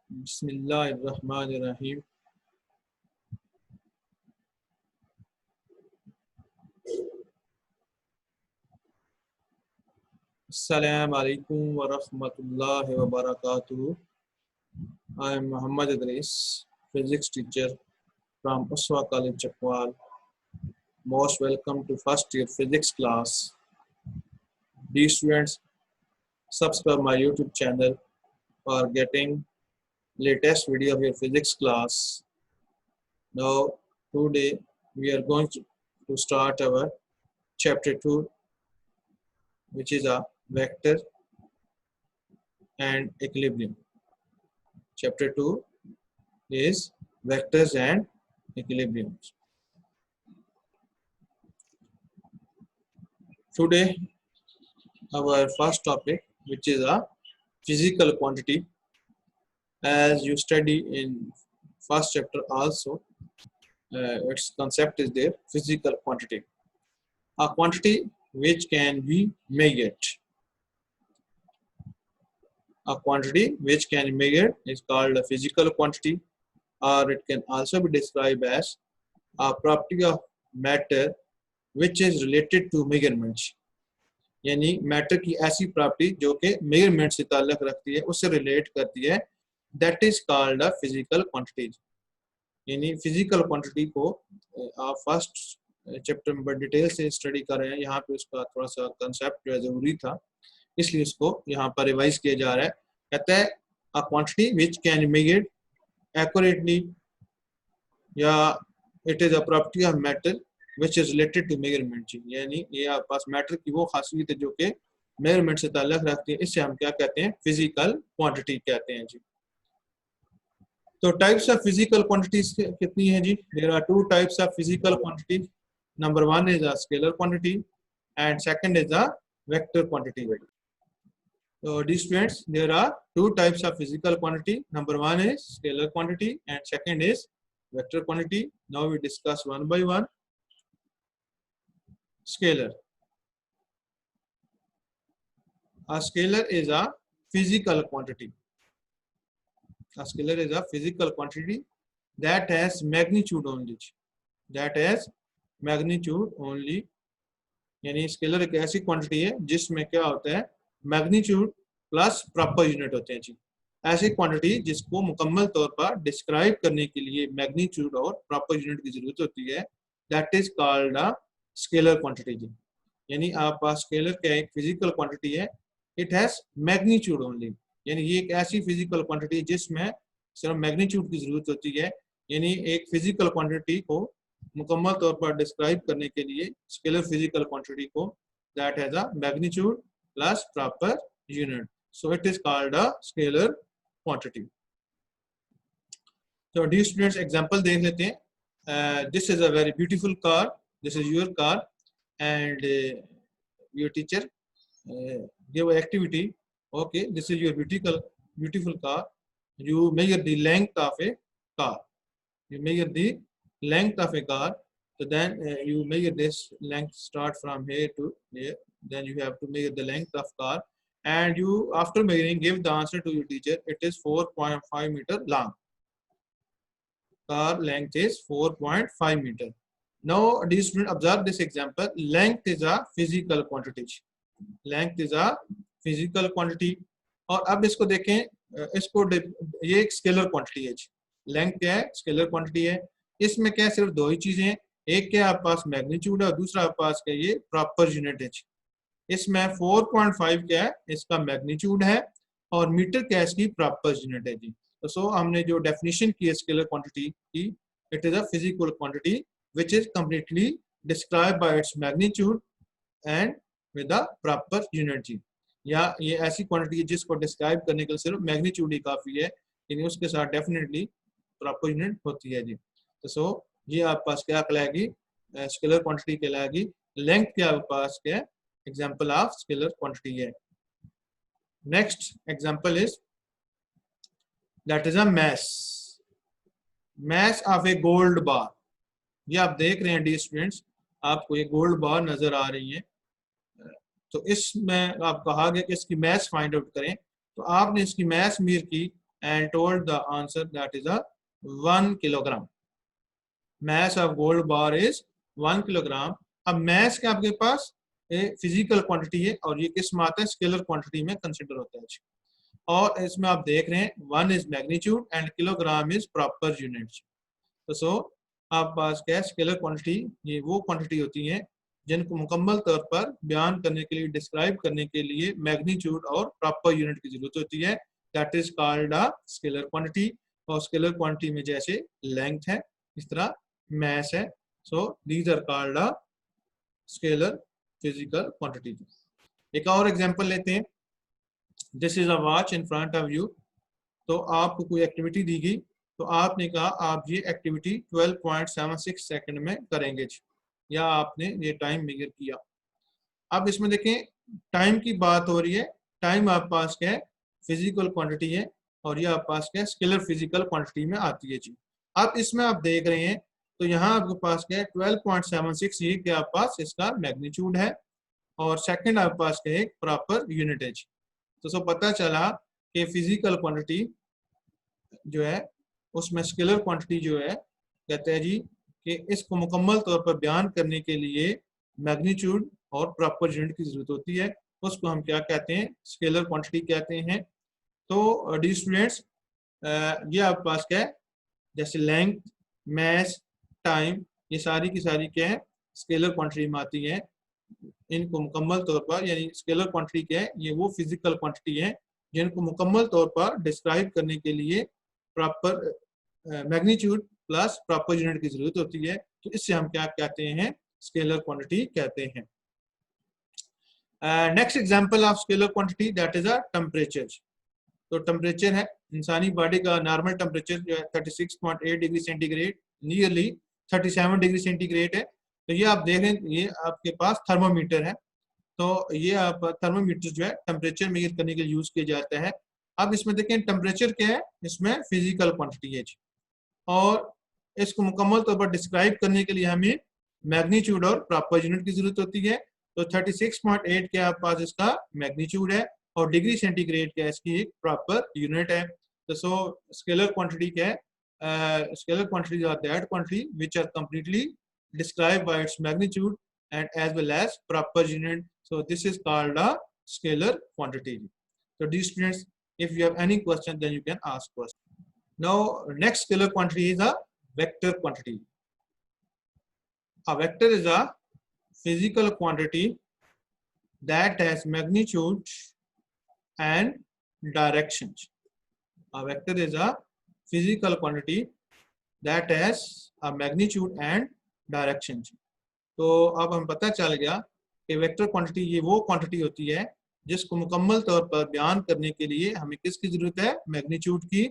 बिस्मिल्लाहिर्रहमानिर्रहीम। अस्सलाम वालेकुम व रहमतुल्लाहि व बरकातुहू। I am Muhammad Idris, physics teacher from Uswa College, Chakwal. Most welcome to first year physics class. Dear students, subscribe my YouTube channel for getting latest video of your physics class. Now, today we are going to start our chapter 2, which is a vector and equilibrium. Chapter 2 is vectors and equilibriums. Today, our first topic, which is a physical quantity. As you study in first chapter also, its concept is there, physical quantity. A quantity which can be measured. A quantity which can be measured is called a physical quantity, or it can also be described as a property of matter which is related to measurements. यानी matter की ऐसी property जो कि measurement से ताल्लुक रखती है, उससे रिलेट करती है, that is called a physical quantities. यानी फिजिकल क्वांटिटी को आप फर्स्ट चैप्टर में डिटेल से स्टडी कर रहे हैं, यहाँ पे उसका थोड़ा सा कंसेप्ट जो है जरूरी था, इसलिए इसको यहाँ पर रिवाइज किया जा रहा है। कहता है a quantity which can measured accurately, या it is a property of matter which is related to measurement जी। यानी ये आपके पास मैटर की वो खासियत है जो कि मेजरमेंट से ताल्लुक रखती है, इससे हम क्या कहते हैं, फिजिकल क्वांटिटी कहते हैं जी। तो टाइप्स ऑफ फिजिकल क्वांटिटीज कितनी है जी? There are two types of physical quantity. Number one is a scalar quantity and second is a vector quantity. So dear students, there are two types of physical quantity. Number one is scalar quantity and second is vector quantity. Now we discuss one by one. Scalar. A scalar is a physical quantity. A scalar is a physical quantity that has magnitude only. That has magnitude only. यानी scalar एक ऐसी quantity है जिसमें क्या होता है, magnitude plus proper unit होते हैं जी। ऐसी क्वांटिटी जिसको मुकम्मल तौर पर डिस्क्राइब करने के लिए मैग्नीट्यूड और प्रॉपर यूनिट की जरूरत होती है, that is called a scalar quantity जी। यानी आप पास स्केलर क्या एक फिजिकल क्वांटिटी है, इट हैज मैग्नीट्यूड ओनली। यानी ये एक ऐसी फिजिकल क्वांटिटी जिसमें सिर्फ मैग्नीट्यूड की जरूरत होती है। यानी एक फिजिकल क्वांटिटी को मुकम्मल तौर पर डिस्क्राइब करने के लिए स्केलर फिजिकल क्वांटिटी को that has a magnitude plus proper unit, so it is called a scalar quantity. तो डियर स्टूडेंट्स, एग्जांपल देख लेते हैं। This is a very beautiful car, this is your car and your teacher give an activity. Okay, this is your beautiful car. You measure the length of a car. You measure the length of a car. So then you measure this length, start from here to here. Then you have to measure the length of car, and you after measuring give the answer to your teacher. It is 4.5 meter long. Car length is 4.5 meter. Now, dear student, observe this example. Length is a physical quantity. Length is a physical quantity. और अब इसको देखें, इसको ये एक scalar quantity है। Length क्या है? स्केलर क्वांटिटी है। इसमें क्या है, सिर्फ दो ही चीजें हैं, एक क्या आपके पास मैग्नीट्यूड है और दूसरा आपके पास क्या ये प्रॉपर यूनिट है। इसमें 4.5 क्या है, इसका मैग्नीट्यूड है, और मीटर क्या है, इसकी प्रॉपर यूनिट है जी। तो सो हमने जो डेफिनेशन की है स्केलर क्वांटिटी की, it is a physical quantity which is completely described by its magnitude and with the proper unit जी। या ये ऐसी क्वांटिटी है जिसको डिस्क्राइब करने के लिए सिर्फ मैग्नीट्यूड ही काफी है, यानी उसके साथ डेफिनेटली प्रॉपर यूनिट होती है जी। तो सो ये आपके पास क्या कहलाएगी, स्केलर क्वांटिटी कहलाएगी। लेंथ क्या आपके पास क्या एग्जांपल ऑफ स्केलर क्वांटिटी है। Next example is that is a mass of A gold बार। ये आप देख रहे हैं डियर स्टूडेंट्स, आपको ये गोल्ड बार नजर आ रही है। तो इसमें आप कहा गया कि इसकी मैस फाइंड आउट करें, तो आपने इसकी मैस मीर की and told the answer that is a 1 kilogram. Mass of gold bar is 1 kilogram. अब mass के आपके पास फिजिकल क्वांटिटी है और ये किस में आता है, स्केलर क्वांटिटी में कंसिडर होता है। और इसमें आप देख रहे हैं 1 is magnitude and kilogram is proper unit. तो सो आप पास क्या है, स्केलर क्वांटिटी ये वो क्वांटिटी होती है जिनको मुकम्मल तौर पर बयान करने के लिए, डिस्क्राइब करने के लिए मैग्नीट्यूड और प्रॉपर यूनिट की जरूरत होती है। That is called a scalar quantity. और स्केलर क्वांटिटी में जैसे लेंथ है, इस तरह मैस है। So these are called a scalar physical quantity. एक और एग्जांपल लेते हैं। This is a watch in front of you. तो आपको कोई एक्टिविटी दी गई, तो आपने कहा आप ये एक्टिविटी 12.76 सेकंड में करेंगे, या आपने ये टाइम मेजर किया। अब इसमें देखें टाइम की बात हो रही है। टाइम आप पास क्या है, फिजिकल क्वांटिटी है, और ये आप पास क्या है, स्केलर फिजिकल क्वांटिटी में आती है जी। अब इसमें आप देख रहे हैं तो यहाँ आपके पास क्या है 12.76, ये क्या आप पास इसका मैग्नीट्यूड है, और सेकंड आपके पास क्या है प्रॉपर यूनिट है। तो सब पता चला कि फिजिकल क्वांटिटी जो है उसमें स्केलर क्वांटिटी जो है कहते हैं जी कि इसको मुकम्मल तौर पर बयान करने के लिए मैग्नीट्यूड और प्रॉपर यूनिट की जरूरत होती है। उसको हम क्या कहते हैं, स्केलर क्वांटिटी कहते हैं। तो डी स्टूडेंट्स, ये आपके पास क्या है, जैसे लेंथ, मैस, टाइम, ये सारी की सारी क्या है स्केलर क्वांटिटी में आती है। इनको मुकम्मल तौर पर, यानी स्केलर क्वांटिटी क्या है, ये वो फिजिकल क्वांटिटी है जिनको मुकम्मल तौर पर डिस्क्राइब करने के लिए proper magnitude plus proper unit की जरूरत होती है। तो इससे हम क्या कहते हैं, स्केलर क्वांटिटी कहते हैं। Next example of scalar quantity that is a temperature. तो टेम्परेचर है, इंसानी बॉडी का नॉर्मल टेम्परेचर जो है 36.8 degree centigrade, nearly 37 degree centigrade है। तो ये आप देख रहे हैं, ये आपके पास थर्मोमीटर है। तो ये आप थर्मोमीटर जो है टेम्परेचर मेजर करने के लिए यूज किया जाता है। अब इसमें देखें टेम्परेचर क्या है, इसमें फिजिकल क्वांटिटी है, और इसको मुकम्मल तौर पर डिस्क्राइब करने के लिए हमें मैग्नीट्यूड और प्रॉपर यूनिट की जरूरत होती है। तो 36.8 के आप पास इसका मैग्नीट्यूड है, और डिग्री सेंटीग्रेड क्या है इसकी एक प्रॉपर यूनिट है। तो सो स्केलर क्वांटिटी क्या है, scalar quantities are that quantity which are completely described by its magnitude and as well as proper unit. So this is called a scalar quantity. So dear students, if you have any question, then you can ask question. Now next scalar quantity is a vector quantity. A vector is a physical quantity that has magnitude and directions. A vector is a physical quantity that has a magnitude and directions. तो अब हम पता चल गया कि vector quantity ये वो quantity होती है जिसको मुकम्मल तौर पर बयान करने के लिए हमें किसकी जरूरत है, मैग्नीट्यूड की,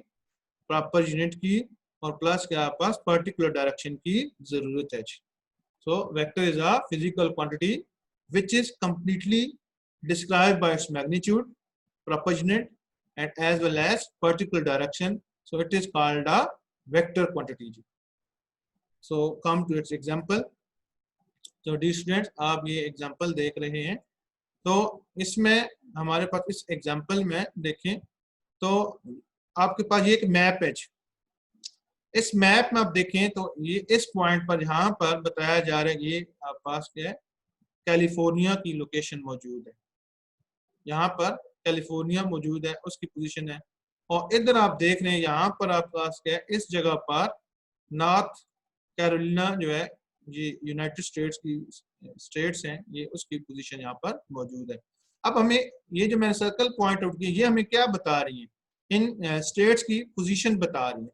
प्रॉपर यूनिट की, और प्लस के पास पर्टिकुलर डायरेक्शन की जरूरत है। So vector is a physical quantity which is completely described by its magnitude, proper unit and as well as particular direction. So it is called a vector quantity. So come to its example. तो dear students, आप ये example देख रहे हैं। तो इसमें हमारे पास इस एग्जांपल में देखें तो आपके पास ये एक मैप है। इस मैप में आप देखें तो ये इस पॉइंट पर यहाँ पर बताया जा रहा है, ये आप पास क्या है, कैलिफोर्निया की लोकेशन मौजूद है। यहाँ पर कैलिफोर्निया मौजूद है, उसकी पोजीशन है। और इधर आप देख रहे हैं यहाँ पर आपके पास क्या है, इस जगह पर नॉर्थ कैरोलिना जो है, ये यूनाइटेड स्टेट्स की स्टेट्स हैं, ये उसकी पोजीशन यहाँ पर मौजूद है। अब हमें ये जो मैंने सर्कल पॉइंट आउट किया, ये हमें क्या बता रही है, इन स्टेट्स की पोजीशन बता रही है।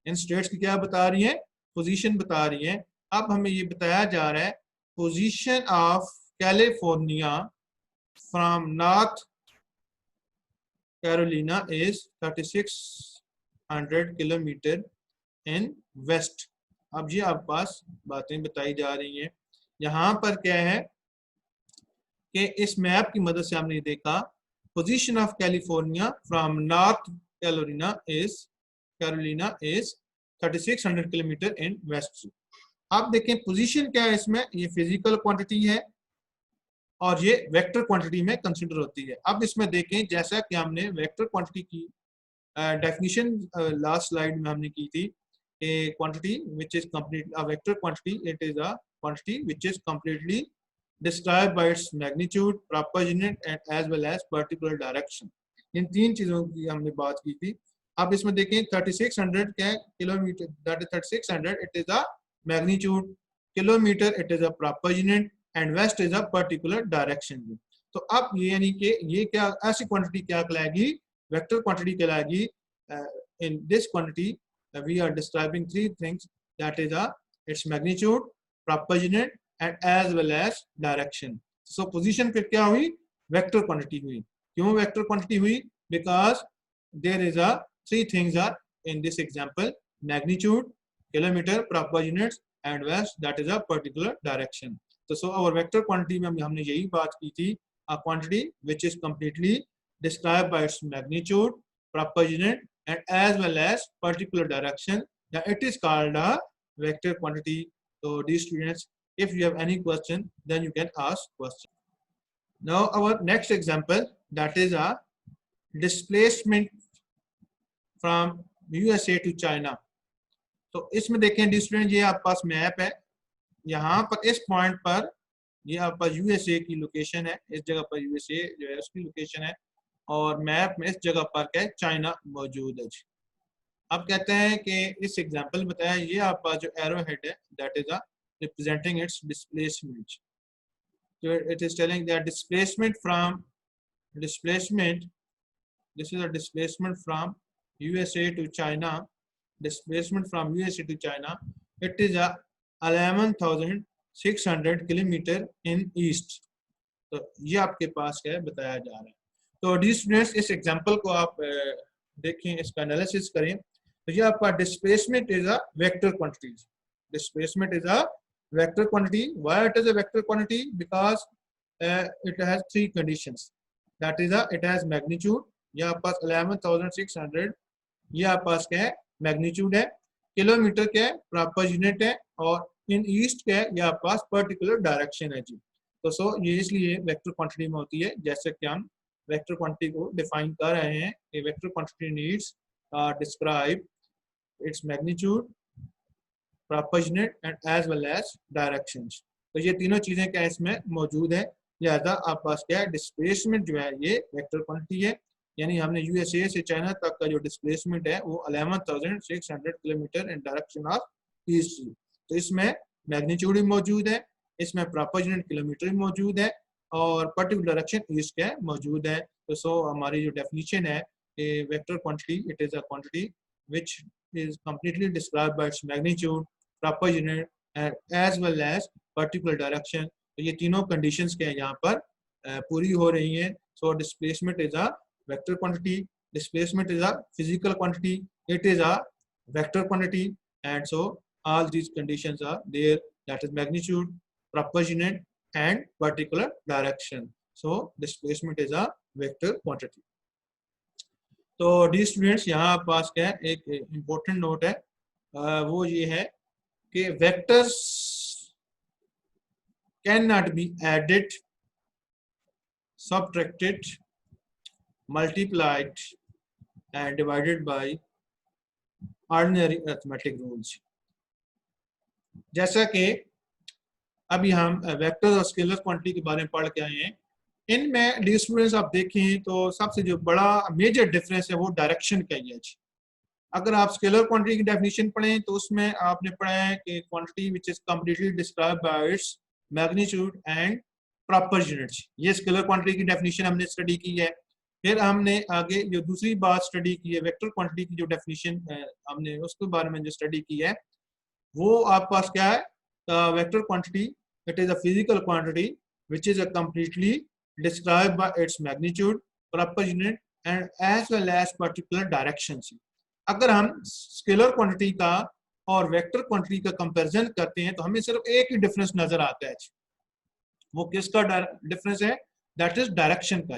इन स्टेट्स की क्या बता रही है, पोजीशन बता रही है। अब हमें ये बताया जा रहा है position of California from North Carolina is 3600 kilometre in west. अब ये आप पास बातें बताई जा रही हैं। यहाँ पर क्या है कि इस मैप की मदद से हमने देखा position of California from North Carolina is 3600 kilometre in west. आप देखें पोजीशन क्या है इसमें, ये फिजिकल क्वांटिटी है और ये वेक्टर क्वांटिटी में कंसिडर होती है। अब इसमें देखें जैसा कि हमने वेक्टर क्वांटिटी की डेफिनेशन लास्ट स्लाइड में हमने की थी कि quantity which is complete a vector quantity, it is a quantity which is completely described by its magnitude, proper unit and as well as particular direction. इन तीन चीजों की हमने बात की थी. आप इसमें देखें 3600 क्या kilometre, that is 3600 it is a magnitude, kilometre it is a proper unit and west is a particular direction. तो अब ये यानी कि ये क्या ऐसी क्वांटिटी क्या कहलाएगी, वेक्टर क्वांटिटी कहलाएगी. In this quantity we are describing three things, that is a its magnitude, proper unit and as well as direction. So position फिर क्या हुई, vector quantity हुई. क्यों vector quantity हुई? Because there is a three things are in this example: magnitude, kilometer, proper units and west, that is a particular direction. So our vector quantity में हमने यही बात की थी, a quantity which is completely described by its magnitude, proper unit and as well as particular direction, that it is called a vector quantity. So dear students, if you have any question, then you can ask question. Now our next example, that is a displacement from USA to China. तो इसमें देखें dear students, ये आपके पास map है. यहाँ पर इस point पर ये आपका यूएसए की लोकेशन है, इस जगह पर यूएसए जो है उसकी लोकेशन है, और मैप में इस जगह पर क्या है, चाइना मौजूद है. अब कहते हैं कि इस एग्जांपल बताया, ये आपका जो एरो हेड है that is a representing it's displacement. So it is telling that displacement, this is a displacement from USA to China, displacement from USA to China, it is a 11,600 kilometre in east. तो ये आपके पास क्या है बताया जा रहा है. तो डी स्टूडेंट्स, इस एग्जांपल को आप देखें, इसका एनालिसिस करें. तो ये आपका displacement is a vector quantity. Displacement is a vector quantity. Why it is a vector quantity? Because it has three conditions. That is it has magnitude. ये आपके पास 11,600, ये आपके पास क्या है, मैग्नीट्यूड है. किलोमीटर क्या है, प्रॉपर यूनिट है. और इन ईस्ट क्या है, ये आपके पास पर्टिकुलर डायरेक्शन है जी. तो सो ये इसलिए वेक्टर क्वांटिटी में होती है. जैसे कि हम वेक्टर क्वांटिटी को डिफाइन कर रहे हैं, ये vector quantity needs describe its magnitude, proper unit and as well as directions. तो ये तीनों चीजें क्या इसमें मौजूद है. लिहाजा आपके पास क्या है, डिस्प्लेसमेंट जो है ये वेक्टर क्वांटिटी है. यानी हमने यूएसए से चाइना तक का जो डिस्प्लेसमेंट है वो 11,600 kilometre in direction of east. तो इसमें मैग्नीट्यूड भी मौजूद है, इसमें प्रॉपर यूनिट किलोमीटर भी मौजूद है, और पर्टिकुलर डायरेक्शन ईस्ट का मौजूद है. तो सो हमारी जो डेफिनेशन है vector quantity, it is a quantity which is completely described by its magnitude, proper unit and as well as particular direction. तो ये तीनों conditions के यहाँ पर पूरी हो रही हैं. So displacement is a vector quantity, displacement is a physical quantity, it is a vector quantity, and so all these conditions are there, that is magnitude, proper unit and particular direction. So displacement is a vector quantity. तो dear students, यहाँ पास क्या है, एक important note है, वो ये है कि vectors can not be added, subtracted, multiplied and divided by ordinary arithmetic rules. जैसा कि अभी हम वेक्टर और स्केलर क्वांटिटी के बारे में पढ़ के आए हैं, इनमें डी स्टूडेंट्स आप देखें तो सबसे जो बड़ा मेजर डिफरेंस है वो डायरेक्शन का ही है. अगर आप स्केलर क्वांटिटी की डेफिनेशन पढ़ें तो उसमें आपने पढ़ा है कि quantity which is completely described by its magnitude and proper units. ये स्केलर क्वांटिटी की डेफिनेशन हमने स्टडी की है. फिर हमने आगे जो दूसरी बात स्टडी की है, वेक्टर क्वांटिटी की जो डेफिनेशन हमने उसके बारे में जो स्टडी की है, वो आपके पास क्या है, vector quantity it is a physical quantity which is a completely described by its magnitude, proper unit and as well as particular directions. अगर हम स्केलर क्वांटिटी का और वेक्टर क्वांटिटी का कंपैरिजन करते हैं तो हमें सिर्फ एक ही डिफरेंस नजर आता है. वो किसका डिफरेंस है, दैट इज डायरेक्शन का.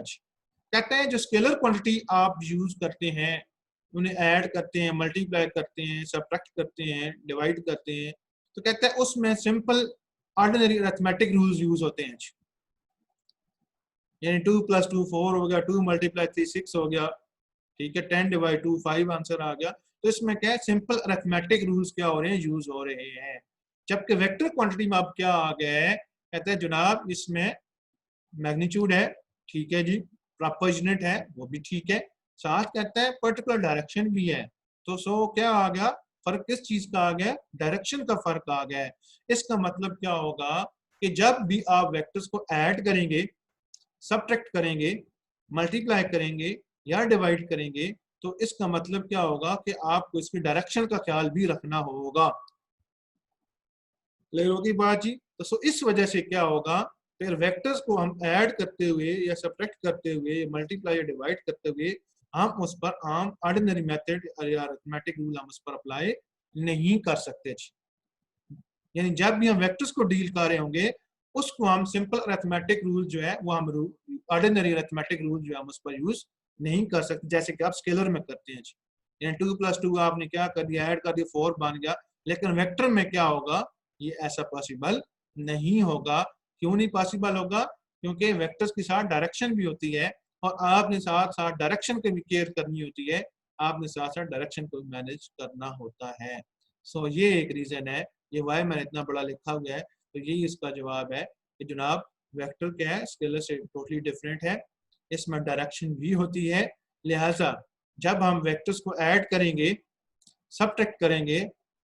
कहते हैं जो स्केलर क्वांटिटी आप यूज करते हैं, उन्हें ऐड करते हैं, मल्टीप्लाई करते हैं, सब्ट्रैक्ट करते हैं, डिवाइड करते हैं, तो कहते हैं उसमें simple ordinary arithmetic rules use होते हैं. यानी 2 + 2 4 हो गया, 2 × 3 6 हो गया, ठीक है, 10 डिवाइड 2 5 आंसर आ गया। तो इसमें क्या है, सिंपल अरिथमेटिक रूल्स क्या हो रहे हैं, यूज हो रहे हैं। जबकि वेक्टर क्वांटिटी में अब क्या आ गया है, कहते हैं जनाब इसमें मैग्नीट्यूड है, ठीक है जी, प्रॉपर यूनिट है, वो भी ठीक है, साथ कहता है पर्टिकुलर डायरेक्शन भी है। तो सो क्या आ गया, फर्क किस चीज का आ गया, डायरेक्शन का फर्क आ गया है। इसका मतलब क्या होगा कि जब भी आप वेक्टर्स को ऐड करेंगे, सबट्रैक्ट करेंगे, मल्टीप्लाई करेंगे या डिवाइड करेंगे, तो इसका मतलब क्या होगा कि आपको इसकी डायरेक्शन का ख्याल भी रखना होगा। क्लियर होगी बात जी। तो सो इस वजह से क्या होगा, फिर वेक्टर्स को हम ऐड करते हुए या सबट्रैक्ट करते हुए या मल्टीप्लाई या डिवाइड करते हुए हम उस पर आम ऑर्डिनरी मेथड या अरिथमेटिक रूल हम उस पर अप्लाई नहीं कर सकते। यानी जब भी हम वेक्टर्स को डील कर रहे होंगे, उसको हम सिंपल अरिथमेटिक रूल जो है वो हम ऑर्डिनरी अरिथमेटिक रूल जो है हम उस पर यूज नहीं कर सकते, जैसे कि आप स्केलर में करते हैं जी। यानी 2 + 2 आपने क्या कर दिया, ऐड कर दिया, 4 बन गया। लेकिन वेक्टर में क्या होगा, ये ऐसा पॉसिबल नहीं होगा। क्यों नहीं पॉसिबल होगा, क्योंकि वेक्टर्स के साथ डायरेक्शन भी होती है और आपने साथ साथ डायरेक्शन की भी केयर करनी होती है, आपने साथ साथ डायरेक्शन को मैनेज करना होता है। सो ये एक रीजन है, ये वाई मैंने इतना बड़ा लिखा हुआ है। तो यही इसका जवाब है कि जनाब वेक्टर क्या है, स्केलर से टोटली डिफरेंट है, इसमें डायरेक्शन भी होती है। लिहाजा जब हम वेक्टर्स को ऐड करेंगे, सबट्रैक्ट करेंगे,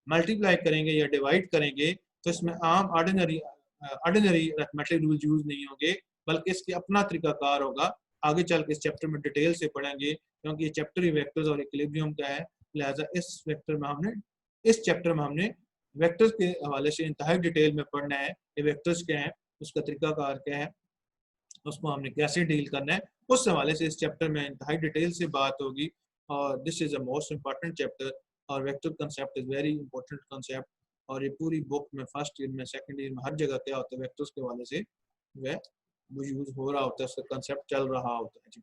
मल्टीप्लाई करेंगे या डिवाइड करेंगे, तो इसमें आम ऑर्डिनरी अरिथमेटिक रूल यूज नहीं होंगे, बल्कि इसके अपना तरीकाकार होगा। आगे चल के इस चैप्टर में डिटेल से पढ़ेंगे, क्योंकि ये चैप्टर ही वेक्टर्स और इक्विलिब्रियम का है। लिहाजा इस चैप्टर में हमने वेक्टर्स के हवाले से इंतहाई डिटेल में पढ़ना है कि वेक्टर्स क्या है, उसका तरीकाकार क्या है, उसको हमने कैसे डील करना है, उस हवाले से इस चैप्टर में इंतहाई डिटेल से बात होगी। और this is a most important chapter, और vector concept is very important concept. और ये पूरी बुक में फर्स्ट ईयर में, सेकंड ईयर में, हर जगह क्या होता है, वेक्टर्स के हवाले से वह वो यूज हो रहा होता है, उसका कंसेप्ट चल रहा होता है जी।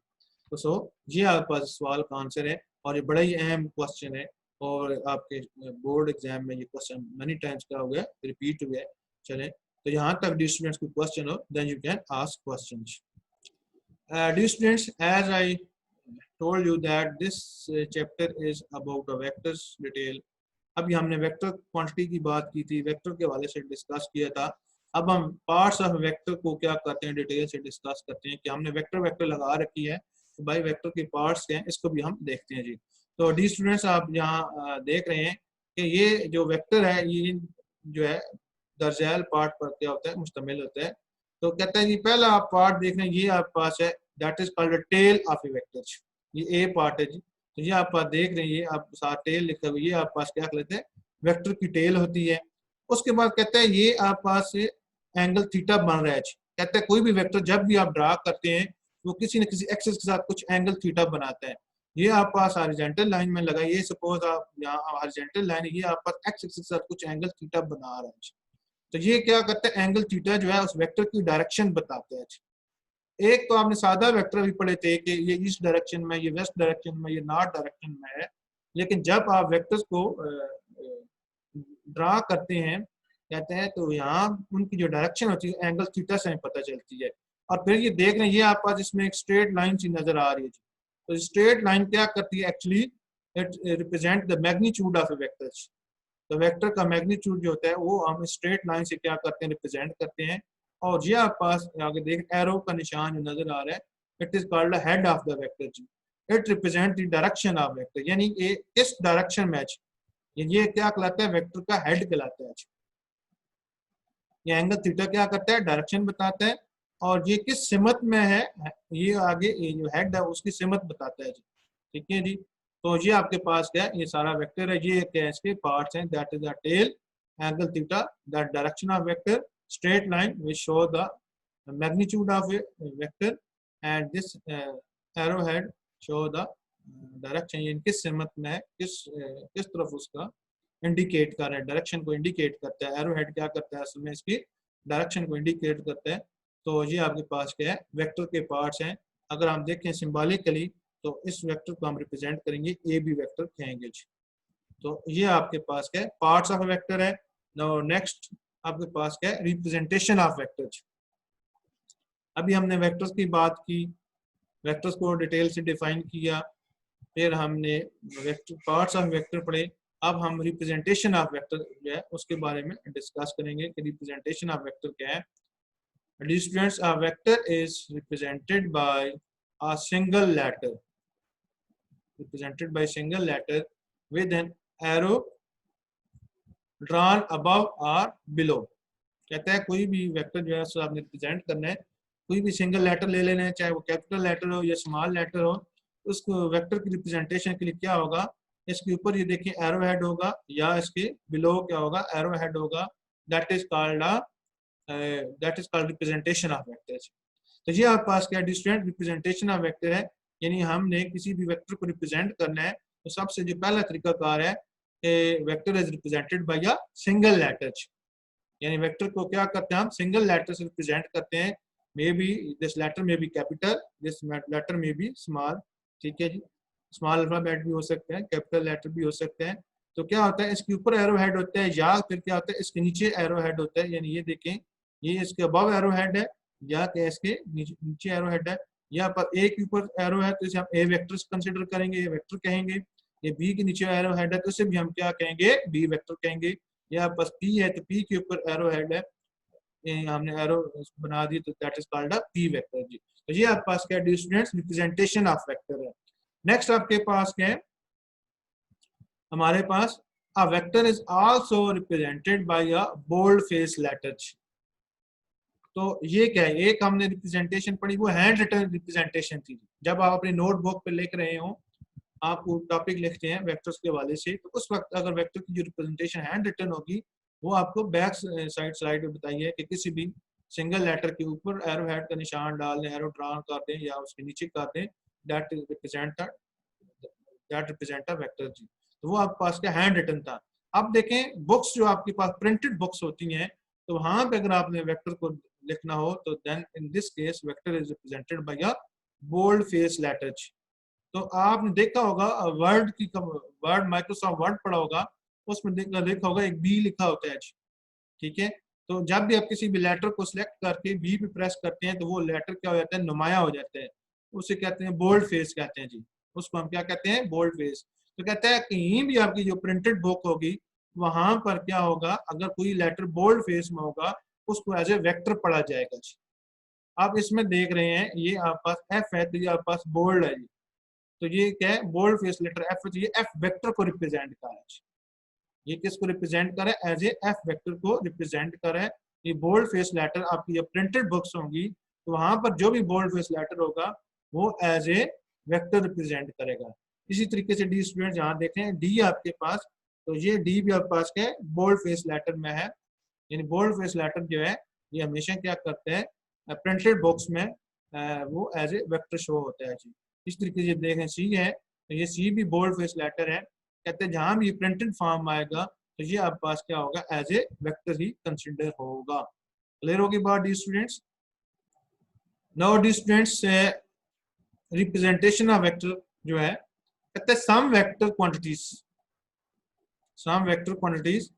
तो सो ये आपके पास सवाल का आंसर है, और ये बड़ा ही अहम क्वेश्चन है, और आपके बोर्ड एग्जाम में ये क्वेश्चन मैनी टाइम्स क्या हो गया, रिपीट हुआ है। चलें, तो यहाँ तक डी स्टूडेंट्स को क्वेश्चन हो, then you can ask questions. Dear students, as I told you that this chapter is about a vectors detail. अभी हमने वेक्टर क्वांटिटी की बात की थी, वेक्टर के हवाले से डिस्कस किया था। अब हम पार्ट्स ऑफ वेक्टर को क्या करते हैं, डिटेल से डिस्कस करते हैं कि हमने वेक्टर वेक्टर लगा रखी है, तो भाई वेक्टर के पार्ट्स क्या हैं, इसको भी हम देखते हैं जी। तो डी स्टूडेंट्स, आप यहाँ देख रहे हैं कि ये जो वेक्टर है, ये जो है दर्जैल पार्ट पर क्या होता है, मुश्तमिल होता है। तो कहता है जी, पहला आप पार्ट देख रहे हैं, ये आपके पास है, that is called tail of a vector. ये ए पार्ट है जी। तो ये आप देख रहे हैं, ये आप साथ टेल लिखा हुआ, ये आप पास क्या कर लेते हैं, वेक्टर की टेल होती है। उसके बाद कहता है ये आप पास एंगल थीटा बन रहा है जी। कहता है कोई भी वेक्टर जब भी आप ड्रा करते हैं, वो किसी न किसी एक्सिस के साथ कुछ एंगल थीटा बनाता है। ये आप पास हॉरिजॉन्टल लाइन में लगा, ये सपोज आप यहाँ हॉरिजॉन्टल लाइन है, ये आप पास एक्स एक्सिस के साथ कुछ एंगल थीटा बना रहा है। तो ये क्या करता है, एंगल थीटा जो है उस वेक्टर की डायरेक्शन बताता है। एक तो आपने सादा वेक्टर भी पढ़े थे कि ये ईस्ट डायरेक्शन में, ये वेस्ट डायरेक्शन में, ये नॉर्थ डायरेक्शन में है। लेकिन जब आप वेक्टर्स को ड्रा करते हैं, कहते हैं, तो यहाँ उनकी जो डायरेक्शन होती है एंगल थीटा से पता चलती है। और फिर ये देख रहे हैं, ये आप पास इसमें एक स्ट्रेट लाइन सी नजर आ रही है। तो स्ट्रेट लाइन क्या करती है, actually it represent the magnitude of a vector. तो वेक्टर का मैग्नीट्यूड जो होता है वो हम स्ट्रेट लाइन से क्या करते हैं, रिप्रेजेंट करते हैं। और ये आप पास आगे देख एरो का निशान जो नजर आ रहा है, it is called head of the vector ji. It represent the direction of vector, यानी ये किस डायरेक्शन में है, ये क्या कहलाता है, वेक्टर का हेड कहलाता है। ये एंगल थीटा क्या करता है, डायरेक्शन बताता है, और ये किस सिमत में है, ये आगे ये जो हेड है उसकी सिमत बताता है जी। ठीक है जी। तो ये आपके पास क्या है, ये सारा वेक्टर है, ये क्या है, इसके पार्ट्स हैं, that is the tail, angle theta, the direction of vector, straight line which show the magnitude of a vector, and this arrowhead show the direction, ये किस सिमत में है, किस तरफ उसका इंडिकेट कर रहा है, डायरेक्शन को इंडिकेट करता है। एरोहेड क्या करता है, असल में इसकी डायरेक्शन को इंडिकेट करता है। तो ये आपके पास क्या है, वेक्टर के पार्ट्स हैं। अगर हम देखें सिंबॉलिकली, तो इस वेक्टर को हम रिप्रेजेंट करेंगे ए बी वेक्टर कहेंगे। तो ये आपके पास क्या है, पार्ट्स ऑफ वेक्टर है। नेक्स्ट आपके पास क्या है, रिप्रेजेंटेशन ऑफ वेक्टर्स। अभी हमने वेक्टर्स की बात की, वेक्टर्स को डिटेल से डिफाइन किया, फिर हमने वेक्टर पार्ट्स ऑफ वेक्टर पढ़े। अब हम रिप्रेजेंटेशन ऑफ वेक्टर जो है उसके बारे में डिस्कस करेंगे कि रिप्रेजेंटेशन ऑफ वेक्टर क्या है। Dear students, a vector is represented by a single letter, with an arrow drawn above or below. कहता है कोई भी वेक्टर जो है उसको आपने रिप्रेजेंट करना है, कोई भी सिंगल लेटर ले लेना है, चाहे वो कैपिटल लेटर हो या स्मॉल लेटर हो। उसको वेक्टर की रिप्रेजेंटेशन के लिए क्या होगा, इसके ऊपर ये देखिए एरो हेड होगा या इसके बिलो क्या होगा, एरो हेड होगा। That is called representation of vectors. तो ये आपके पास क्या डिफरेंट रिप्रेजेंटेशन ऑफ वेक्टर है, यानी हमने किसी भी वेक्टर को रिप्रेजेंट करना है तो सबसे जो पहला तरीकाकार है कि vector is represented by a single letter. यानी वेक्टर को क्या करते हैं हम सिंगल लेटर से रिप्रेजेंट करते हैं। मे बी दिस लेटर में बी कैपिटल, दिस लेटर में बी स्मॉल। ठीक है जी, स्मॉल अल्फाबेट भी हो सकते हैं, कैपिटल लेटर भी हो सकते हैं। तो क्या होता है इसके ऊपर एरो हेड होता है या फिर क्या होता है इसके नीचे एरो हेड होता है। यानी ये देखें ये इसके अबव एरो हेड है या क्या इसके नीचे एरो हेड है, या पर ए के ऊपर एरो है तो इसे हम ए वेक्टर कंसिडर करेंगे, ये वेक्टर कहेंगे। ये बी के नीचे एरो हेड है तो इसे भी हम क्या कहेंगे, बी वेक्टर कहेंगे। या बस पी है तो पी के ऊपर एरो हेड है, हमने एरो बना दी तो that is called a P vector जी। तो ये आपके पास क्या है स्टूडेंट्स रिप्रेजेंटेशन ऑफ वेक्टर है। नेक्स्ट आपके पास क्या है, हमारे पास a vector is also represented by a bold face letter. तो ये क्या है, एक हमने रिप्रेजेंटेशन पढ़ी वो हैंड रिटन रिप्रेजेंटेशन थी। जब आप अपने नोटबुक पे लिख रहे हो, आप टॉपिक लिखते हैं वेक्टर्स के हवाले से, तो उस वक्त अगर वेक्टर की जो रिप्रेजेंटेशन हैंड रिटन होगी वो आपको बैक साइड स्लाइड में बताइए कि किसी भी सिंगल लेटर के ऊपर एरो हेड का निशान डाल दें, एरो ड्रा कर दें या उसके नीचे कर दें, दैट रिप्रेजेंट वेक्टर जी। तो वो आपके पास क्या हैंड रिटन था। अब देखें बुक्स जो आपके पास प्रिंटेड बुक्स होती हैं, तो वहां पे अगर आपने वेक्टर को लिखना हो तो then in this case vector is represented by a bold face letter. तो आपने देखा होगा वर्ड माइक्रोसॉफ्ट वर्ड पढ़ा होगा, उसमें देखा होगा एक बी लिखा होता है। ठीक है, तो जब भी आप किसी भी लेटर को सिलेक्ट करके बी पे प्रेस करते हैं तो वो लेटर क्या हो जाता है, नुमाया हो जाता है। उसे कहते हैं बोल्ड फेस कहते हैं जी, उसको हम क्या कहते हैं, बोल्ड फेस। तो कहता है कहीं भी आपकी जो प्रिंटेड बुक होगी वहां पर क्या होगा, अगर कोई लेटर बोल्ड फेस में होगा उसको एज ए वेक्टर पढ़ा जाएगा जी। आप इसमें देख रहे हैं ये आपके पास एफ है तो ये आपके पास बोल्ड है जी। तो ये क्या है, बोल्ड फेस लेटर एफ है, तो ये एफ वेक्टर को रिप्रेजेंट कर रहा है। ये किसको रिप्रेजेंट करे, एज ए एफ वेक्टर को रिप्रेजेंट करे। ये बोल्ड फेस लेटर आपकी जब प्रिंटेड बुक्स होंगी तो वहां पर जो भी बोल्ड फेस लेटर होगा वो एज ए वेक्टर रिप्रेजेंट करेगा। इसी तरीके से डी स्टूडेंट यहाँ देखें डी आपके पास, तो ये डी भी आपके पास क्या है, बोल्ड फेस लेटर में है। यानी बोल्ड फेस लेटर जो है ये हमेशा क्या करते हैं प्रिंटेड बुक्स में वो एज ए वेक्टर शो होता है जी। इस तरीके से देखें सी है तो ये सी भी बोल्ड फेस लेटर है। कहते हैं जहां भी प्रिंटेड फॉर्म आएगा तो ये आपके पास क्या होगा, एज ए वेक्टर ही कंसिडर होगा। क्लियर होगी बात dear students. Now dear students representation of vector जो है, कहते हैं some vector quantities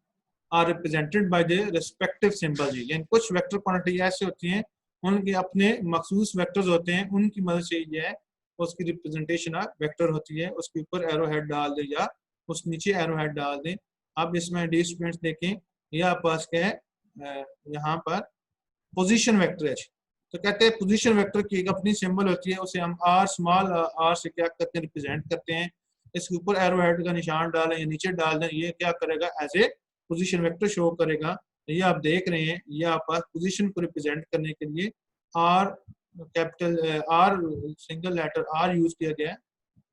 are represented by the respective symbol जी। यानी कुछ वेक्टर क्वांटिटी ऐसे होती हैं उनके अपने मखसूस वेक्टर्स होते हैं, उनकी मदद से ये है उसकी रिप्रेजेंटेशन ऑफ वेक्टर होती है। उसके ऊपर एरो हेड डाल दे या उस नीचे एरो हेड डाल दें। अब इसमें डी स्टूडेंट्स देखें ये आपके पास क्या है, यहाँ पर पोजीशन वेक्टर है। तो कहते हैं पोजीशन वेक्टर की एक अपनी सिंबल होती है, उसे हम आर स्मॉल आर से क्या करते हैं, रिप्रेजेंट करते हैं। इसके ऊपर एरो हेड का निशान डालें या नीचे डाल दें, ये क्या करेगा, as a position vector show करेगा। तो ये आप देख रहे हैं ये आप पास पोजीशन को रिप्रेजेंट करने के लिए R capital R single letter are use किया गया है,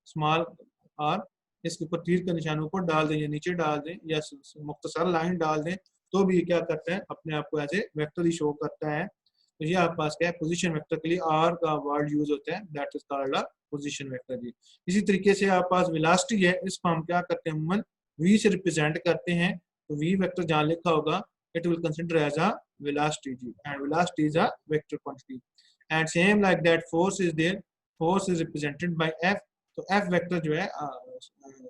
स्मॉल आर। इसके ऊपर तीर का निशान ऊपर डाल दें या नीचे डाल दें या मुख्तसर लाइन डाल दें तो भी क्या करता है, अपने आप को एज ए वेक्टर ही शो करता है। तो ये आपके पास क्या है, पोजीशन वेक्टर के लिए आर का वर्ड यूज होता है, that is called a position vector जी। इसी तरीके से आपके पास वेलोसिटी है, इसको हम क्या करते हैं, अमूमन वी से रिप्रेजेंट करते हैं। तो वी वेक्टर जहाँ लिखा होगा it will consider as a velocity जी, and velocity is a vector quantity. And same like that force is there, force is represented by F. तो एफ वेक्टर जो है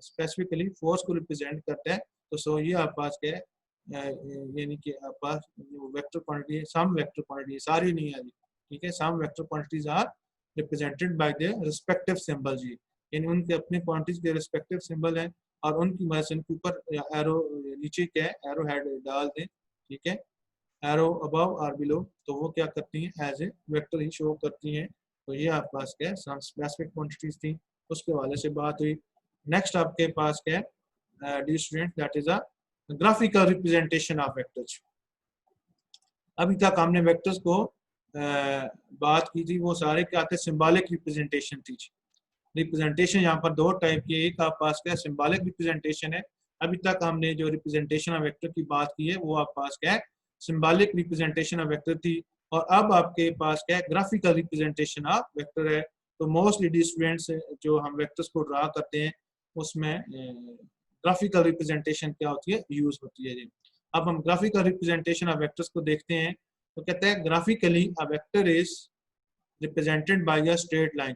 स्पेसिफिकली फोर्स को रिप्रेजेंट करता है। तो सो ये आपके पास क्या है, यानी कि आपके पास जो वेक्टर क्वांटिटी है, सम वेक्टर क्वांटिटी, सारी नहीं है जी। ठीक है, some vector quantities are represented by the respective symbol जी। यानी उनके अपने क्वांटिटीज के रिस्पेक्टिव सिंबल हैं और उनकी मदद से उनके ऊपर एरो नीचे क्या है एरो हेड डाल दें, ठीक है, एरो अबव और बिलो, तो वो क्या करती हैं एज ए वेक्टर ही शो करती हैं। तो ये आपके पास क्या है स्पेसिफिक क्वांटिटीज थी, उसके हवाले से बात हुई। नेक्स्ट आपके पास क्या है dear student, that is a graphical representation of vectors. अभी तक हमने वेक्टर्स को बात की थी, वो सारे क्या थे सिंबॉलिक रिप्रेजेंटेशन थी। रिप्रेजेंटेशन यहाँ पर दो टाइप की, एक आपके पास क्या सिंबॉलिक रिप्रेजेंटेशन है। अभी तक हमने जो रिप्रेजेंटेशन ऑफ वेक्टर की बात की है वो आपके पास क्या है सिंबॉलिक रिप्रेजेंटेशन ऑफ वेक्टर थी, और अब आपके पास क्या है ग्राफिकल रिप्रेजेंटेशन ऑफ वेक्टर है। तो मोस्टली स्टूडेंट्स जो हम वेक्टर्स को ड्रा करते हैं उसमें ग्राफिकल रिप्रेजेंटेशन क्या होती है यूज होती है जी। अब हम ग्राफिकल रिप्रेजेंटेशन ऑफ वेक्टर्स को देखते हैं, तो कहते हैं graphically a vector is represented by a straight line.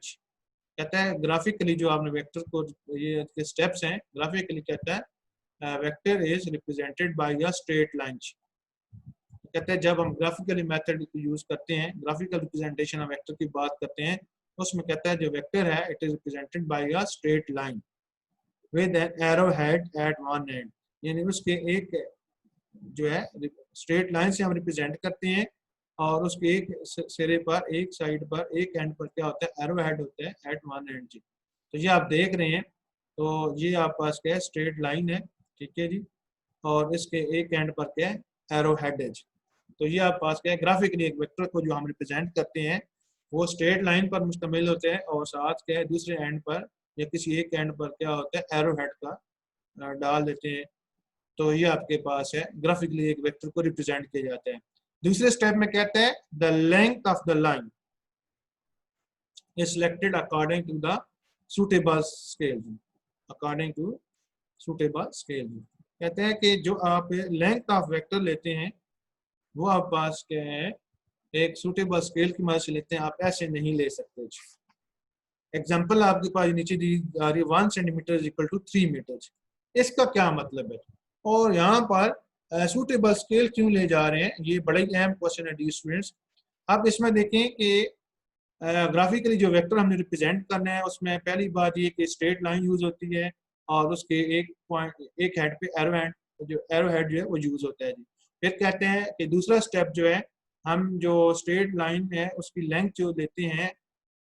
कहता है ग्राफिकली जो आपने वेक्टर को ये स्टेप्स हैं, ग्राफिकली कहता है vector is represented by a straight line. कहते हैं जब हम ग्राफिकली मेथड को यूज करते हैं, ग्राफिकल रिप्रेजेंटेशन ऑफ वेक्टर की बात करते हैं, उसमें कहता है जो वेक्टर है it is represented by a straight line with an arrow head at one and, यानी उसके एक जो है स्ट्रेट लाइन से हम रिप्रेजेंट करते हैं और उसके एक सिरे पर एक साइड पर एक एंड पर क्या होता है एरो हेड होता है एट वन एंड जी। तो ये आप देख रहे हैं, तो ये आप पास क्या है स्ट्रेट लाइन है, ठीक है जी, और इसके एक एंड पर क्या है एरो हेड है। तो ये आप पास क्या है ग्राफिकली एक वेक्टर को जो हम रिप्रेजेंट करते हैं वो स्ट्रेट लाइन पर मुश्तमिल होते हैं और साथ क्या है दूसरे एंड पर या किसी एक एंड पर क्या होता है एरो हेड का डाल देते हैं। तो ये आपके पास है ग्राफिकली एक वेक्टर को रिप्रेजेंट किया जाता है। दूसरे स्टेप में कहते हैं the length of the line is selected according to the suitable scale, according to suitable scale. कहते हैं कि जो आप लेंथ ऑफ वेक्टर लेते हैं वो आप पास क्या है एक सुटेबल स्केल की मदद से लेते हैं, आप ऐसे नहीं ले सकते। एग्जाम्पल आपके पास नीचे दी जा रही है 1 centimetre is equal to 3 metre. इसका क्या मतलब है और यहाँ पर सूटेबल स्केल क्यों ले जा रहे हैं, ये बड़ा ही अहम क्वेश्चन है डी स्टूडेंट्स। आप इसमें देखें कि ग्राफिकली जो वेक्टर हमने रिप्रेजेंट करना है उसमें पहली बात ये कि स्ट्रेट लाइन यूज होती है और उसके एक पॉइंट एक हेड पे एरो हेड, जो एरो हेड जो है वो यूज होता है जी। फिर कहते हैं कि दूसरा स्टेप जो है हम जो स्ट्रेट लाइन है उसकी लेंथ जो लेते हैं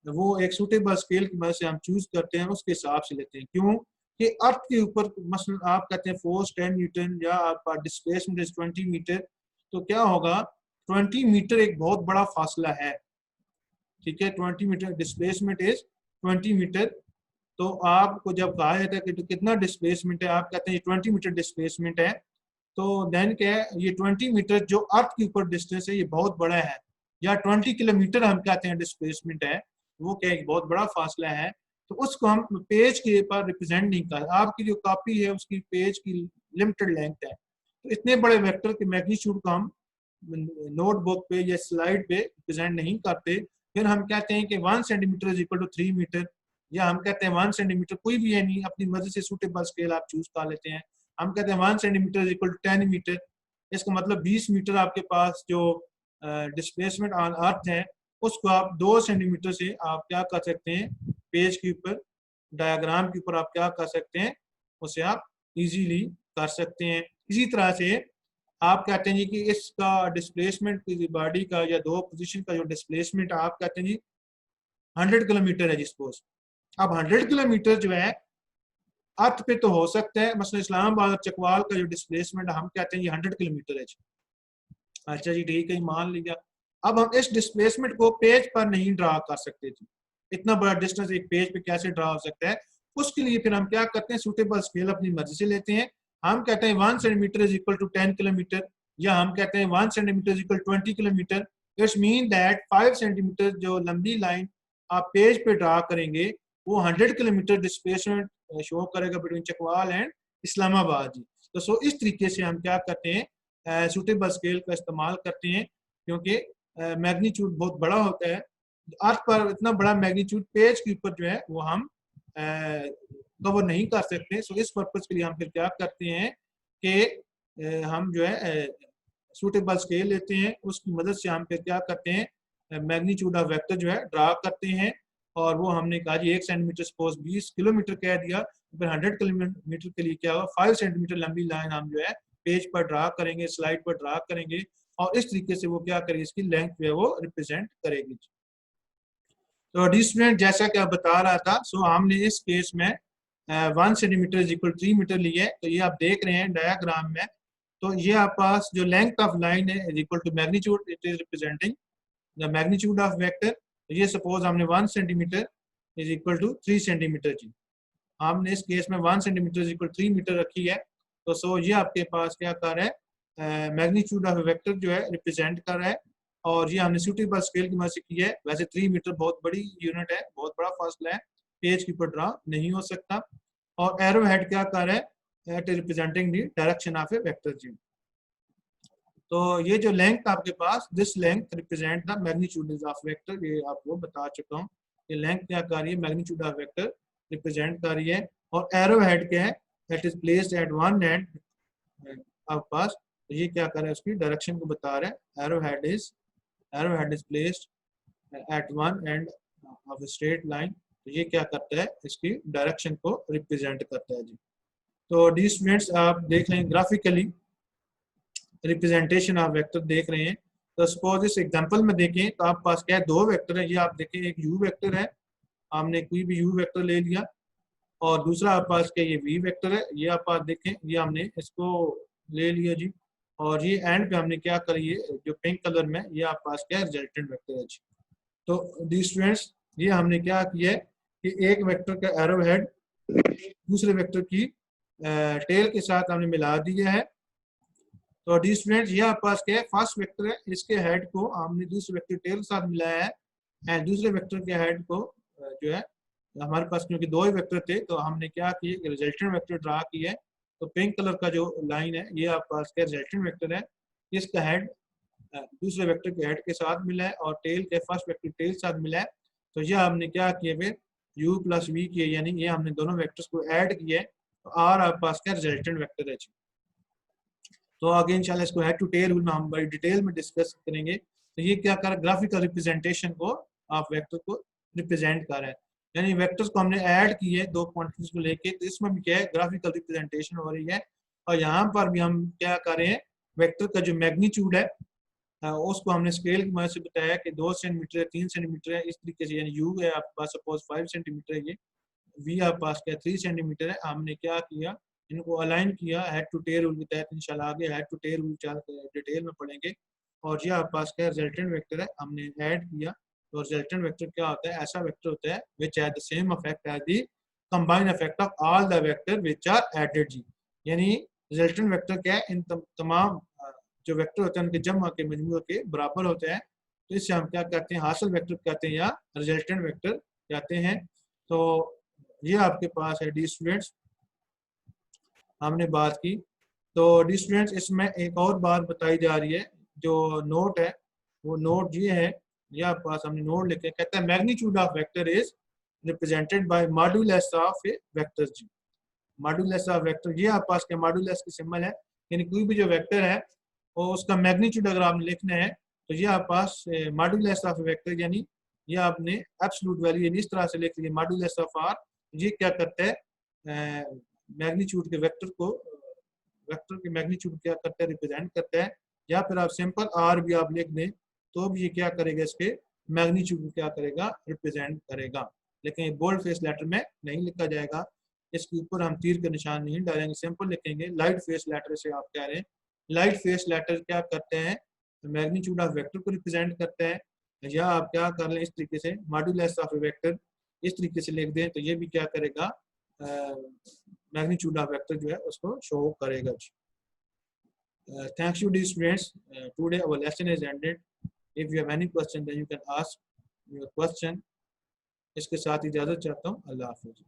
वो एक सूटेबल स्केल की मदद से हम चूज करते हैं, उसके हिसाब से लेते हैं। क्यों कि अर्थ के ऊपर मसलन आप कहते हैं फोर्स 10 न्यूटन या आपका डिस्प्लेसमेंट इज 20 मीटर, तो क्या होगा 20 मीटर एक बहुत बड़ा फासला है, ठीक है, 20 मीटर डिस्प्लेसमेंट इज 20 मीटर। तो आपको जब कहा जाता है कि तो कितना डिस्प्लेसमेंट है, आप कहते हैं 20 मीटर डिस्प्लेसमेंट है, तो देन क्या है ये 20 मीटर जो अर्थ के ऊपर डिस्टेंस है ये बहुत बड़ा है, या 20 किलोमीटर हम कहते हैं डिस्प्लेसमेंट है, वो क्या एक बहुत बड़ा फासला है। तो उसको हम पेज के पर रिप्रेजेंट नहीं कर, आपकी जो कॉपी है उसकी पेज की लिमिटेड लेंथ है, तो इतने बड़े वेक्टर के मैग्नीट्यूड को हम नोटबुक पे या स्लाइड पे रिप्रेजेंट नहीं करते। फिर हम कहते हैं कि 1 centimetre is equal to 3 metre, या हम कहते हैं 1 सेंटीमीटर कोई भी है नहीं अपनी मर्जी से सूटेबल स्केल आप चूज कर लेते हैं, हम कहते हैं 1 centimetre is equal to 10 metre. इसका मतलब 20 मीटर आपके पास जो डिस्प्लेसमेंट ऑन अर्थ है उसको आप 2 सेंटीमीटर से आप क्या कर सकते हैं पेज के ऊपर डायग्राम के ऊपर आप क्या कर सकते हैं उसे आप इजीली कर सकते हैं। इसी तरह से आप कहते हैं जी कि इसका डिस्प्लेसमेंट बॉडी का या दो पोजीशन का जो डिस्प्लेसमेंट आप कहते हैं जी 100 किलोमीटर है जिसपोज। अब 100 किलोमीटर जो है अर्थ पे तो हो सकता है, मसलन इस्लामाबाद और चकवाल का जो डिस्प्लेसमेंट हम कहते हैं ये 100 किलोमीटर है। अच्छा जी ठीक है मान लिया। अब हम इस डिस्प्लेसमेंट को पेज पर नहीं ड्रा कर सकते थे, इतना बड़ा डिस्टेंस एक पेज पे कैसे ड्रा हो सकता है, उसके लिए फिर हम क्या करते हैं सूटेबल स्केल अपनी मर्जी से लेते हैं। हम कहते हैं 1 centimetre is equal to 10 kilometre, या हम कहते हैं 1 centimetre is equal 20 kilometre. Its mean that 5 centimetre जो लंबी लाइन आप पेज पे ड्रा करेंगे वो 100 किलोमीटर डिस्प्लेसमेंट शो करेगा बिटवीन चकवाल एंड इस्लामाबाद जी। तो सो इस तरीके से हम क्या करते हैं सूटेबल स्केल का इस्तेमाल करते हैं, क्योंकि मैग्नीट्यूड बहुत बड़ा होता है, अर्थ पर इतना बड़ा मैग्नीट्यूड पेज के ऊपर जो है वो हम कवर नहीं कर सकते। सो इस पर्पज के लिए हम फिर क्या करते हैं कि हम जो है सूटेबल स्केल लेते हैं, उसकी मदद से हम फिर क्या करते हैं मैग्नीट्यूड ऑफ वेक्टर जो है ड्रा करते हैं। और वो हमने कहा जी 1 सेंटीमीटर सपोज 20 किलोमीटर कह दिया, तो फिर 100 किलोमीटर के लिए क्या होगा 5 सेंटीमीटर लंबी लाइन हम जो है पेज पर ड्रा करेंगे, स्लाइड पर ड्रा करेंगे, और इस तरीके से वो क्या करेगी, इसकी लेंथ जो है वो रिप्रेजेंट करेगी। तो डी स्टूडेंट जैसा कि आप बता रहा था, सो हमने इस केस में 1 सेंटीमीटर इज इक्वल 3 मीटर लिए है। तो ये आप देख रहे हैं डायग्राम में, तो ये आप पास जो लेंथ ऑफ लाइन है is equal to magnitude, it is representing the magnitude of vector. ये सपोज हमने 1 centimetre is equal to 3 centimetre जी, हमने इस केस में 1 सेंटीमीटर इज इक्वल 3 मीटर रखी है। तो सो ये आपके पास क्या कर रहा है, मैग्नीट्यूड ऑफ वेक्टर जो है रिप्रेजेंट कर रहा है, और ये हमने सूटेबल स्केल की मदद से की है। वैसे 3 मीटर बहुत बड़ी यूनिट है, बहुत बड़ा फासला है, पेज के ऊपर ड्रा नहीं हो सकता। और एरो हेड क्या कर रहा है, it is representing the direction of a vector जी। तो ये जो लेंथ आपके पास, this length represent the magnitude of vector, ये आपको बता चुका हूँ। ये लेंथ क्या कर रही है, मैग्नीट्यूड ऑफ वेक्टर रिप्रेजेंट कर रही है। और एरो हेड क्या है, that is placed at one and आपके पास, तो ये क्या कर रहा है, उसकी डायरेक्शन को बता रहा है। Arrow head is placed at one end of a straight line, तो ये क्या करता है, इसकी डायरेक्शन को रिप्रेजेंट करता है जी। तो डी स्टूडेंट्स आप देख लें ग्राफिकली रिप्रेजेंटेशन ऑफ वेक्टर देख रहे हैं। तो सपोज इस एग्जांपल में देखें तो आप पास क्या है, 2 वेक्टर है। ये आप देखें, एक यू वेक्टर है, हमने कोई भी यू वेक्टर ले लिया, और दूसरा आप पास क्या ये वी वेक्टर है। ये आप पास देखें, ये हमने इसको ले लिया जी, और ये एंड पे हमने क्या करिए, जो पिंक कलर में ये आप पास क्या है रिजल्टेंट वेक्टर है जी। तो डी स्टूडेंट्स ये हमने क्या किया है कि एक वेक्टर का एरो हेड दूसरे वेक्टर की टेल के साथ हमने मिला दिया है। तो डी स्टूडेंट ये आपके पास क्या है, फर्स्ट वेक्टर है, इसके हेड को हमने दूसरे वेक्टर टेल के साथ मिलाया है, एंड दूसरे वेक्टर के हेड को जो है, हमारे पास क्योंकि 2 ही वेक्टर थे तो हमने क्या किया, रिजल्टेंट वेक्टर ड्रा किया है। तो पिंक कलर का जो लाइन है ये आपके पास क्या रिजल्टेंट वेक्टर है, इसका हेड दूसरे वेक्टर के हेड के साथ मिला है, और टेल के फर्स्ट वेक्टर टेल के साथ मिला है। तो ये हमने क्या किया, फिर u प्लस वी किया, यानी ये हमने दोनों वेक्टर्स को ऐड किया है। तो आर आपके पास क्या रिजल्टेंट वेक्टर है। तो आगे इंशाल्लाह इसको हेड टू टेल में हम बड़ी डिटेल में डिस्कस करेंगे। तो ये क्या कर रहा है, ग्राफिकल रिप्रेजेंटेशन को आप वेक्टर को रिप्रेजेंट कर रहा है, यानी वेक्टर्स को हमने ऐड किए 2 क्वांटिटीज को लेके, तो इसमें भी क्या है ग्राफिकल रिप्रेजेंटेशन हो रही है। और यहाँ पर भी हम क्या कर रहे हैं, वेक्टर का जो मैग्नीट्यूड है उसको हमने स्केल की मदद से बताया कि 2 सेंटीमीटर है, 3 सेंटीमीटर है, इस तरीके से। यानी यू है आपके पास सपोज 5 सेंटीमीटर है, ये वी आपके पास क्या 3 सेंटीमीटर है। हमने क्या किया, इनको अलाइन किया हेड टू टेल रूल के तहत। इंशाल्लाह आगे head to tail rule detail में पढ़ेंगे। और ये आपके पास क्या रिजल्टेंट वेक्टर है, हमने ऐड किया। तो रिजल्टेंट वेक्टर क्या होता है, ऐसा वेक्टर होता है which has the same effect as the combined effect of all the vector which are added जी। यानी रिजल्टेंट वेक्टर क्या है, इन तमाम जो वेक्टर होते हैं उनके जमा के मजमूए के बराबर होते हैं। तो इससे हम क्या कहते हैं, हासिल वेक्टर कहते हैं या रिजल्टेंट वेक्टर कहते हैं। तो ये आपके पास है डी स्टूडेंट्स, हमने बात की। तो डी स्टूडेंट्स इसमें एक और बात बताई जा रही है, जो नोट है वो नोट ये है, ये आपके पास हमने नोट लिखे, कहता है magnitude of vector is represented bye modulus of a vector ji. Modulus of vector, ये आपके पास क्या मॉड्यूलस की सिंबल है, यानी कोई भी जो वेक्टर है और उसका मैग्नीट्यूड अगर आपने लिखना है तो ये आपके पास मॉड्यूलस ऑफ वेक्टर, यानी ये आपने एब्सोल्यूट वैल्यू इस तरह से लिख लिया मॉड्यूलस ऑफ आर। ये क्या करता है, मैग्नीट्यूड के वेक्टर को, वेक्टर के मैग्नीट्यूड क्या करता है, रिप्रेजेंट करता है। या फिर आप सिंपल आर भी आप लिख दें तो भी ये क्या करेगा, इसके मैग्नीट्यूड को क्या करेगा, रिप्रेजेंट करेगा। लेकिन ये बोल्ड फेस लेटर में नहीं लिखा जाएगा, इसके ऊपर हम तीर के निशान नहीं डालेंगे, सिंपल लिखेंगे। लाइट फेस लेटर से आप कह रहे हैं, लाइट फेस लेटर क्या करते हैं, मैग्नीट्यूड ऑफ वेक्टर को रिप्रेजेंट करते हैं। या आप क्या कर लें, इस तरीके से मॉड्यूलस ऑफ वेक्टर इस तरीके से लिख दें तो ये भी क्या करेगा, मैग्नीट्यूड ऑफ वेक्टर जो है उसको शो करेगा। Thanks you dear students, today our lesson is ended. If you have any question then you can ask your question. इसके साथ इजाजत चाहता हूँ, अल्लाह हाफिज़।